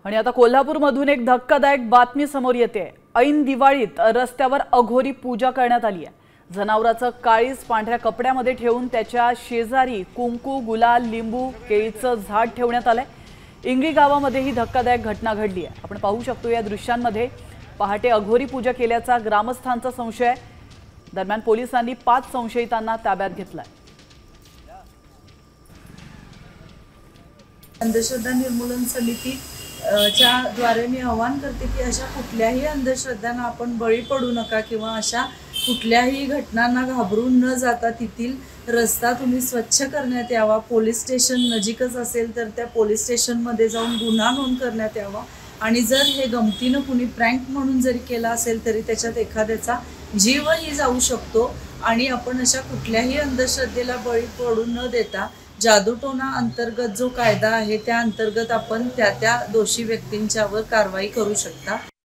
आणि आता कोल्हापूरमधून एक धक्कादायक बातमी समोर येते। ऐन दिवाळीत रस्त्यावर अघोरी पूजा करण्यात आली आहे। जनावराचं काळीज पांढऱ्या कपड्यामध्ये ठेवून त्याच्या शेजारी कुंकू, गुलाल, लिंबू, केळीचं झाड ठेवण्यात आलंय। इंगळी गावामध्ये ही धक्कादायक घटना घडली आहे। आपण पाहू शकतो या दृश्यांमध्ये पहाटे अघोरी पूजा केल्याचा ग्रामस्थांचा संशय आहे। दरम्यान पोलिसांनी 5 संशयितांना ताब्यात घेतलाय। अंधश्रद्धा निर्मूलन समिती च्या द्वारे मी आवाहन करते की अशा कुठल्याही अंधश्रद्धांना आपण बळी पडू नका किंवा अशा कुठल्याही घटनांना घाबरून न जाता तिथील रस्ता तुम्ही स्वच्छ करण्यात यावा। पोलीस स्टेशन नजीकच असेल तर त्या पोलीस स्टेशनमध्ये जाऊन गुन्हा नोंद करण्यात यावा आणि जर हे गमतीनं कुणी प्रँक म्हणून जरी केला असेल तरी त्याच्यात एखाद्याचा जीवही जाऊ शकतो आणि आपण अशा कुठल्याही अंधश्रद्धेला बळी पडू न देता जादूटोना अंतर्गत जो कायदा आहे त्या अंतर्गत आपण त्या दोषी व्यक्तींच्यावर कारवाई करू शकता।